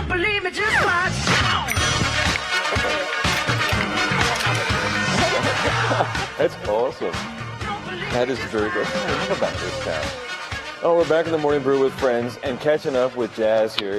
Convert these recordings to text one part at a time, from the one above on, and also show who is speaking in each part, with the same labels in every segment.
Speaker 1: don't believe me, just watch.
Speaker 2: That's awesome. That is very good. I love about this town. Oh, we're back in the Morning Brew with friends and catching up with Jazz here.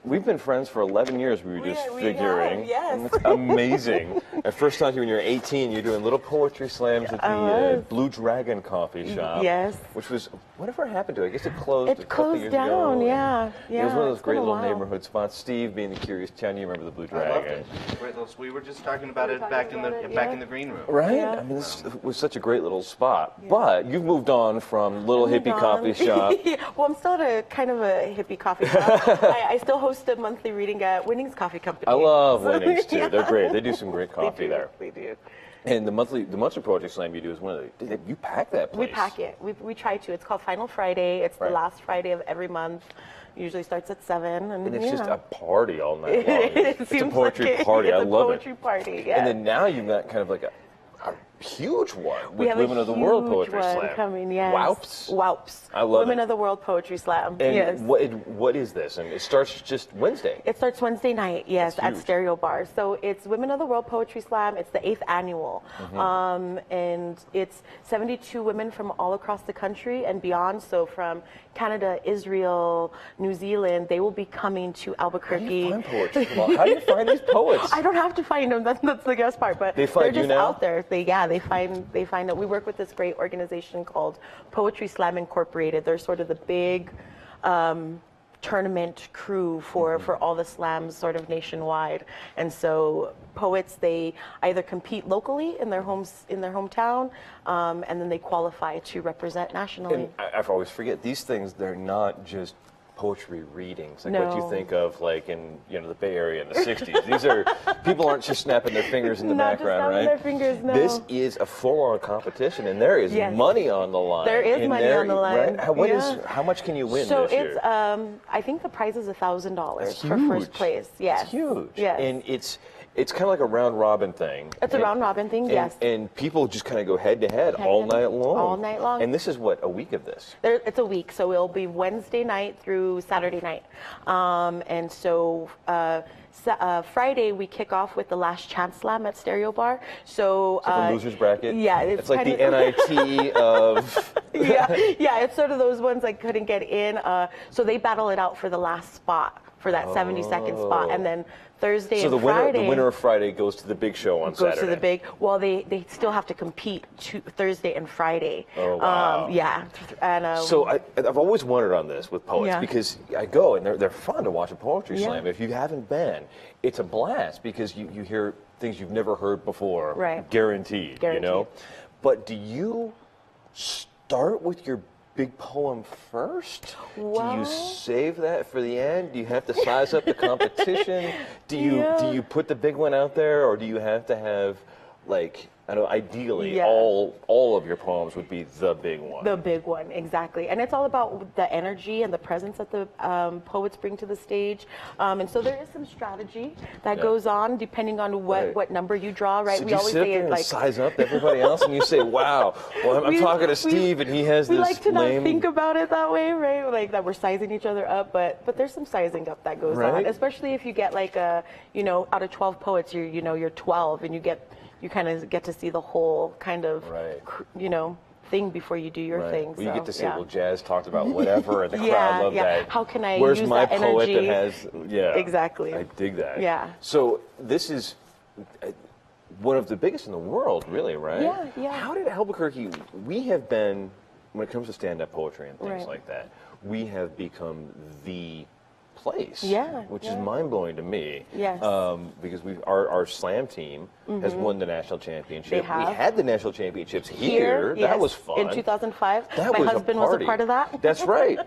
Speaker 2: We've been friends for 11 years, we were just figuring.
Speaker 3: Yes.
Speaker 2: And it's amazing. At first time when you were 18, you're doing little poetry slams at the Blue Dragon coffee shop.
Speaker 3: Yes.
Speaker 2: Which was, whatever happened to it? I guess it closed a
Speaker 3: It
Speaker 2: couple
Speaker 3: closed
Speaker 2: years
Speaker 3: down,
Speaker 2: ago.
Speaker 3: yeah.
Speaker 2: It was one of those
Speaker 3: it's
Speaker 2: great
Speaker 3: been a
Speaker 2: little
Speaker 3: while.
Speaker 2: neighborhood spots. Steve, being the curious town, you remember the Blue
Speaker 4: I loved
Speaker 2: Dragon.
Speaker 4: it. Great little, we were just talking about it back in the green room.
Speaker 2: Right?
Speaker 3: Yeah.
Speaker 2: I mean, this was such a great little spot. But you've moved on from little
Speaker 3: Moved
Speaker 2: hippie
Speaker 3: on.
Speaker 2: coffee shop.
Speaker 3: Yeah, well, I'm still at a kind of a hippie coffee shop. I still host a monthly reading at Winnings Coffee Company.
Speaker 2: I love
Speaker 3: So,
Speaker 2: Winnings too.
Speaker 3: yeah.
Speaker 2: They're great. They do some great coffee there.
Speaker 3: They do.
Speaker 2: And the monthly poetry slam you do is one of the. You pack that place.
Speaker 3: We pack it. We try to. It's called Final Friday. It's
Speaker 2: Right.
Speaker 3: the last Friday of every month. Usually starts at 7.
Speaker 2: And it's
Speaker 3: yeah.
Speaker 2: just a party all night long.
Speaker 3: It
Speaker 2: It's a
Speaker 3: seems
Speaker 2: poetry
Speaker 3: like it.
Speaker 2: party.
Speaker 3: It's
Speaker 2: I
Speaker 3: a
Speaker 2: love
Speaker 3: poetry
Speaker 2: it.
Speaker 3: party. Yeah.
Speaker 2: And then now you've got kind of like a huge one
Speaker 3: We
Speaker 2: with
Speaker 3: have
Speaker 2: Women
Speaker 3: a
Speaker 2: of the World
Speaker 3: huge
Speaker 2: Poetry
Speaker 3: one
Speaker 2: Slam.
Speaker 3: coming, yes.
Speaker 2: WOWPS.
Speaker 3: WOWPS.
Speaker 2: I love
Speaker 3: Women
Speaker 2: it.
Speaker 3: of the World Poetry Slam.
Speaker 2: And
Speaker 3: yes.
Speaker 2: what is this? And it starts just Wednesday.
Speaker 3: It starts Wednesday night, yes,
Speaker 2: That's
Speaker 3: at
Speaker 2: huge.
Speaker 3: Stereo Bar. So it's Women of the World Poetry Slam. It's the 8th annual. And it's 72 women from all across the country and beyond. So from Canada, Israel, New Zealand, they will be coming to
Speaker 2: How do
Speaker 3: Albuquerque.
Speaker 2: you find poetry? Well, how do you find these poets?
Speaker 3: I don't have to find them. That's the best part. But
Speaker 2: They find
Speaker 3: they're
Speaker 2: you
Speaker 3: just
Speaker 2: now?
Speaker 3: out there. They find that we work with this great organization called Poetry Slam Incorporated. They're sort of the big tournament crew for all the slams sort of nationwide. And so poets, they either compete locally in their hometown, and then they qualify to represent nationally.
Speaker 2: And I always forget these things. They're not just poetry readings like what you
Speaker 3: No.
Speaker 2: think of like in the Bay Area in the 60s. These are people aren't just snapping their fingers in the
Speaker 3: Not just
Speaker 2: background,
Speaker 3: snapping
Speaker 2: right?
Speaker 3: their fingers, no.
Speaker 2: This is a full-on competition, and there is
Speaker 3: Yes.
Speaker 2: money on the line.
Speaker 3: There is
Speaker 2: And
Speaker 3: money on the line.
Speaker 2: Right?
Speaker 3: Yeah.
Speaker 2: How much can you win
Speaker 3: So
Speaker 2: this year?
Speaker 3: it's I think the prize is $1,000
Speaker 2: That's
Speaker 3: for
Speaker 2: huge.
Speaker 3: first place. Yes.
Speaker 2: It's huge.
Speaker 3: Yes.
Speaker 2: And it's kind of like a round robin thing.
Speaker 3: It's a round robin thing, yes.
Speaker 2: And people just kind of go head to head all night long.
Speaker 3: All night long.
Speaker 2: And this is what, a week of this?
Speaker 3: It's a week, so it'll be Wednesday night through Saturday night. And so Friday we kick off with the Last Chance Slam at Stereo Bar. So
Speaker 2: The loser's bracket?
Speaker 3: yeah,
Speaker 2: It's like the
Speaker 3: kind of-
Speaker 2: NIT of...
Speaker 3: yeah, it's sort of those ones I couldn't get in. So they battle it out for the last spot, for that 72nd spot, and then Thursday
Speaker 2: So
Speaker 3: and
Speaker 2: the
Speaker 3: Friday.
Speaker 2: winner of Friday goes to the big show on
Speaker 3: goes
Speaker 2: Saturday.
Speaker 3: to the big. Well, they still have to compete Thursday and Friday.
Speaker 2: Oh, wow.
Speaker 3: Yeah, and
Speaker 2: So I've always wondered on this with poets
Speaker 3: Yeah.
Speaker 2: because I go and they're fun to watch a poetry
Speaker 3: Yeah.
Speaker 2: slam. If you haven't been, it's a blast because you hear things you've never heard before.
Speaker 3: Right.
Speaker 2: Guaranteed. You know.
Speaker 3: Guaranteed.
Speaker 2: But do you start with your big poem first? Do you
Speaker 3: Well-
Speaker 2: save that for the end? Do you have to size up the competition? Do you put the big one out there, or do you have to have like, I don't know, ideally
Speaker 3: Yeah.
Speaker 2: all of your poems would be the big one?
Speaker 3: the big one, exactly. And it's all about the energy and the presence that the poets bring to the stage. And so there is some strategy that
Speaker 2: Yeah.
Speaker 3: goes on depending on
Speaker 2: Right.
Speaker 3: what number you draw, right?
Speaker 2: So
Speaker 3: We
Speaker 2: do you
Speaker 3: always
Speaker 2: sit
Speaker 3: say
Speaker 2: there
Speaker 3: it
Speaker 2: and
Speaker 3: like
Speaker 2: size up everybody else, and you say, "Wow, well, I'm
Speaker 3: We-
Speaker 2: talking to
Speaker 3: we-
Speaker 2: Steve, and he has
Speaker 3: we
Speaker 2: this
Speaker 3: like to
Speaker 2: lame."
Speaker 3: not think about it that way, right? Like that we're sizing each other up, but there's some sizing up that goes
Speaker 2: Right.
Speaker 3: on, especially if you get like out of 12 poets, you're 12, and you kind of get to see the whole kind of
Speaker 2: Right.
Speaker 3: thing before you do your
Speaker 2: Right.
Speaker 3: thing.
Speaker 2: Well, you
Speaker 3: so,
Speaker 2: get to say,
Speaker 3: yeah.
Speaker 2: "Well, Jazz talked about whatever," and the
Speaker 3: Yeah,
Speaker 2: crowd loved
Speaker 3: yeah.
Speaker 2: that.
Speaker 3: How can I
Speaker 2: Where's
Speaker 3: use
Speaker 2: my
Speaker 3: that
Speaker 2: poet
Speaker 3: energy?
Speaker 2: that has? Yeah,
Speaker 3: Exactly.
Speaker 2: I dig that.
Speaker 3: Yeah.
Speaker 2: So this is one of the biggest in the world, really, right?
Speaker 3: Yeah, yeah.
Speaker 2: How did Albuquerque? We have been, when it comes to stand-up poetry and things
Speaker 3: Right.
Speaker 2: like that, we have become the place.
Speaker 3: Yeah,
Speaker 2: Which is
Speaker 3: yeah.
Speaker 2: mind-blowing to me.
Speaker 3: Yes.
Speaker 2: Because our slam team has won the national championship.
Speaker 3: They have.
Speaker 2: We had the national championships here.
Speaker 3: Yes,
Speaker 2: That was fun.
Speaker 3: In 2005,
Speaker 2: That
Speaker 3: my
Speaker 2: was
Speaker 3: husband
Speaker 2: a
Speaker 3: was
Speaker 2: party.
Speaker 3: a part of that.
Speaker 2: That's right.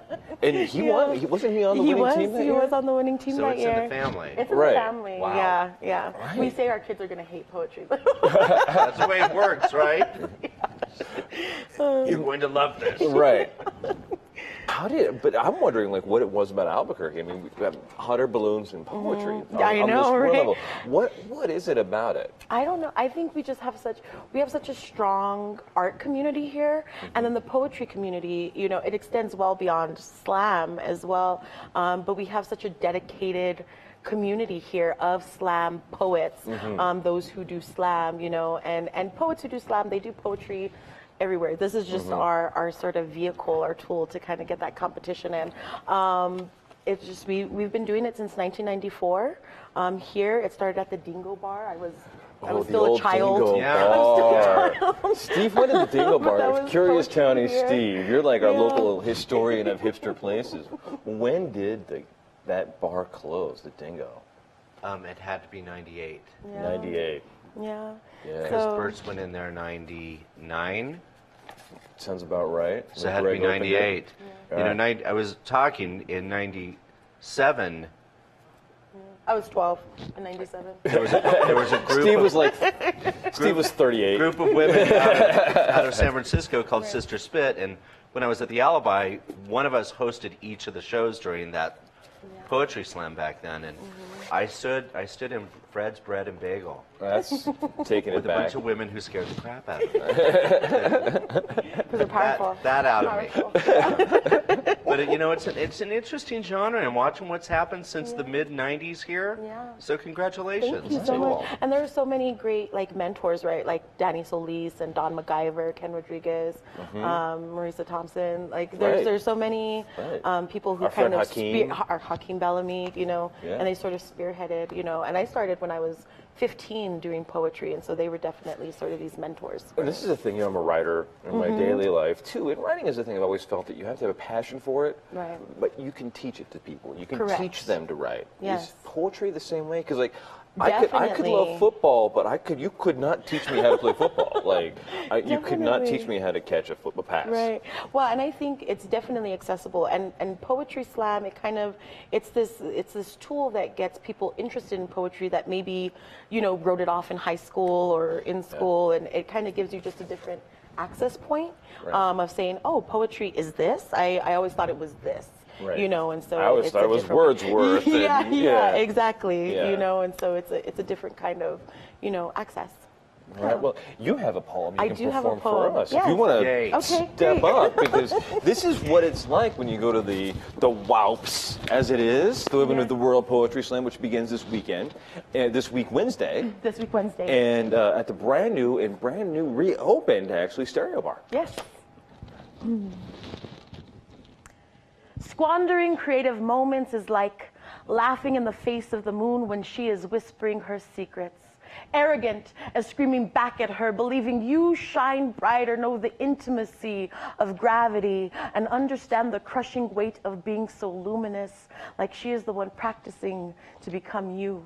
Speaker 2: And he
Speaker 3: Yeah.
Speaker 2: won. Wasn't he on the
Speaker 3: He
Speaker 2: winning
Speaker 3: was.
Speaker 2: team that
Speaker 3: He
Speaker 2: year?
Speaker 3: was on the winning team
Speaker 4: So
Speaker 3: that
Speaker 4: it's
Speaker 3: year.
Speaker 4: in the family.
Speaker 3: It's in
Speaker 2: Right.
Speaker 3: the family.
Speaker 4: Wow.
Speaker 3: Yeah, yeah.
Speaker 2: Right.
Speaker 3: We say our kids are gonna hate poetry.
Speaker 4: That's the way it works, right? You're going to love this.
Speaker 2: Right. But I'm wondering, like, what it was about Albuquerque. I mean, we have hotter balloons and poetry.
Speaker 3: I
Speaker 2: on
Speaker 3: know,
Speaker 2: this one
Speaker 3: right?
Speaker 2: level. What is it about it?
Speaker 3: I don't know. I think we have such a strong art community here, and then the poetry community. You know, it extends well beyond slam as well. But we have such a dedicated community here of slam poets, those who do slam. You know, and poets who do slam, they do poetry everywhere. This is just our sort of vehicle, our tool to kind of get that competition in. It's just we've been doing it since 1994. Here, it started at the Dingo Bar. I was still a child.
Speaker 2: Dingo
Speaker 4: Yeah.
Speaker 2: Bar. Steve, when did the Dingo Bar?
Speaker 3: That was
Speaker 2: Curious County
Speaker 3: here.
Speaker 2: Steve, you're like our
Speaker 3: Yeah.
Speaker 2: local historian of hipster places. When did that bar close, the Dingo?
Speaker 4: It had to be 98.
Speaker 3: Yeah.
Speaker 2: 98.
Speaker 3: Yeah.
Speaker 2: Yeah.
Speaker 3: So-
Speaker 4: Burt's went in there 99.
Speaker 2: Sounds about right.
Speaker 4: So it had to be
Speaker 2: Greg opened it.
Speaker 4: 98.
Speaker 2: Yeah.
Speaker 4: You know, I was talking in 97.
Speaker 3: I was 12 in 97.
Speaker 4: There was a group
Speaker 2: Steve
Speaker 4: of,
Speaker 2: was like, Steve was 38.
Speaker 4: group of women out of San Francisco called Sister Spit, and when I was at the Alibi, one of us hosted each of the shows during that poetry slam back then, and I stood in Fred's Bread and Bagel
Speaker 2: That's taking it
Speaker 4: with a
Speaker 2: back.
Speaker 4: bunch of women who scared the crap out of me.
Speaker 3: Because they're powerful.
Speaker 4: That out of me.
Speaker 3: Powerful.
Speaker 4: But you know, it's an interesting genre, and watching what's happened since the mid '90s here.
Speaker 3: Yeah.
Speaker 4: So congratulations.
Speaker 3: Thank you
Speaker 4: It's
Speaker 3: so
Speaker 4: cool.
Speaker 3: much. And there are so many great like mentors, right? Like Danny Solis and Don MacGyver, Ken Rodriguez, Marisa Thompson. Like
Speaker 2: Right.
Speaker 3: there's so many
Speaker 2: Right.
Speaker 3: people who
Speaker 2: Our
Speaker 3: kind
Speaker 2: friend
Speaker 3: of
Speaker 2: Hakeem.
Speaker 3: Hakeem Bellamy, you know,
Speaker 2: Yeah.
Speaker 3: and they sort of spearheaded, you know. And I started when I was 15 doing poetry, and so they were definitely sort of these mentors.
Speaker 2: And this is the thing, you know, I'm a writer in my daily life too, and writing is the thing I've always felt that you have to have a passion for it,
Speaker 3: Right.
Speaker 2: but you can teach it to people. You can
Speaker 3: Correct.
Speaker 2: teach them to write.
Speaker 3: Yes.
Speaker 2: Is poetry the same way? Because like, I could
Speaker 3: Definitely.
Speaker 2: love football, but you could not teach me how to play football. Like, you could not
Speaker 3: Definitely.
Speaker 2: teach me how to catch a football pass.
Speaker 3: Right. Well, and I think it's definitely accessible. And poetry slam, it's this tool that gets people interested in poetry that maybe, you know, wrote it off in high school or in school, and it kind of gives you just a different access point
Speaker 2: Right.
Speaker 3: of saying, oh, poetry is this. I always thought it was this.
Speaker 2: Right.
Speaker 3: You know, and so
Speaker 2: I always
Speaker 3: it's
Speaker 2: thought
Speaker 3: a
Speaker 2: it was
Speaker 3: different-
Speaker 2: Wordsworth.
Speaker 3: yeah,
Speaker 2: and,
Speaker 3: yeah, exactly.
Speaker 2: Yeah.
Speaker 3: You know, and so it's a different kind of, you know, access.
Speaker 2: All right. Well, you have a poem you
Speaker 3: I
Speaker 2: can
Speaker 3: do have a
Speaker 2: perform
Speaker 3: poem.
Speaker 2: for us.
Speaker 3: Yes.
Speaker 2: If you want
Speaker 4: Yay.
Speaker 2: to
Speaker 3: Okay,
Speaker 2: step
Speaker 3: great.
Speaker 2: up, because this is what it's like when you go to the WOWPS, as it is, the Women of the World Poetry Slam, which begins this weekend, this week Wednesday,
Speaker 3: This week, Wednesday.
Speaker 2: and at the brand new reopened actually Stereo Bar.
Speaker 3: Yes. Squandering creative moments is like laughing in the face of the moon when she is whispering her secrets. Arrogant as screaming back at her, believing you shine brighter, know the intimacy of gravity, and understand the crushing weight of being so luminous, like she is the one practicing to become you.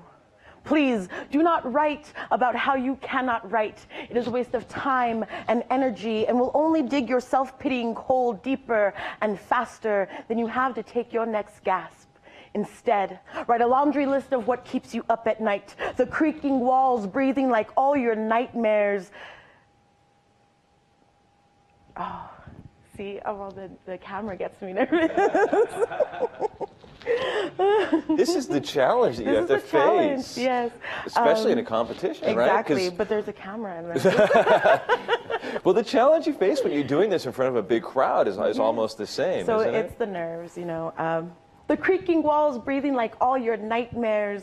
Speaker 3: Please do not write about how you cannot write. It is a waste of time and energy and will only dig your self-pitying hole deeper and faster than you have to take your next gasp. Instead, write a laundry list of what keeps you up at night, the creaking walls breathing like all your nightmares. Oh, see, the camera gets me nervous.
Speaker 2: This is the challenge that you have to
Speaker 3: This is a challenge,
Speaker 2: face.
Speaker 3: yes.
Speaker 2: Especially in a competition, right?
Speaker 3: Exactly,
Speaker 2: 'Cause-
Speaker 3: but there's a camera in there.
Speaker 2: well, the challenge you face when you're doing this in front of a big crowd is almost the same,
Speaker 3: So
Speaker 2: isn't
Speaker 3: it's
Speaker 2: it?
Speaker 3: the nerves, you know. The creaking walls breathing like all your nightmares.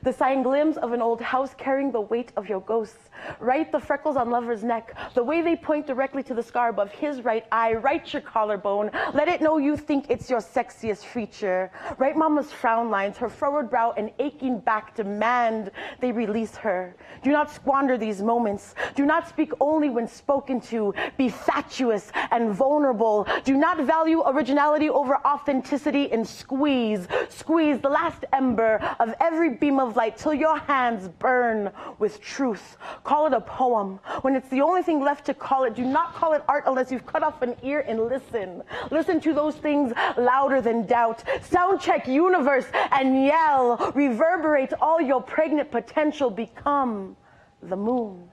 Speaker 3: The sighing glimpse of an old house carrying the weight of your ghosts. Write the freckles on lover's neck, the way they point directly to the scar above his right eye. Write your collarbone, let it know you think it's your sexiest feature. Write mama's frown lines, her furrowed brow and aching back demand they release her. Do not squander these moments. Do not speak only when spoken to. Be fatuous and vulnerable. Do not value originality over authenticity, and squeeze the last ember of every beam of light till your hands burn with truth. Call it a poem. When it's the only thing left to call it, do not call it art unless you've cut off an ear and listen. Listen to those things louder than doubt. Sound check universe and yell. Reverberate all your pregnant potential. Become the moon.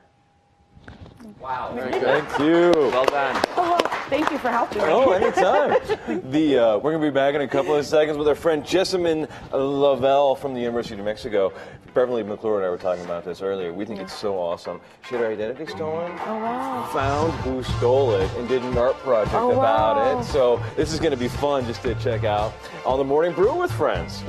Speaker 4: Wow.
Speaker 2: Thank you.
Speaker 4: Well done.
Speaker 3: Oh, well, thank you for helping me.
Speaker 2: Oh, anytime. We're going to be back in a couple of seconds with our friend Jasmine Lavelle from the University of New Mexico. Beverly McClure and I were talking about this earlier. We think it's so awesome. She had her identity stolen.
Speaker 3: Oh, wow.
Speaker 2: Found who stole it and did an art project about
Speaker 3: wow.
Speaker 2: it. So this is going to be fun just to check out on the Morning Brew with Friends.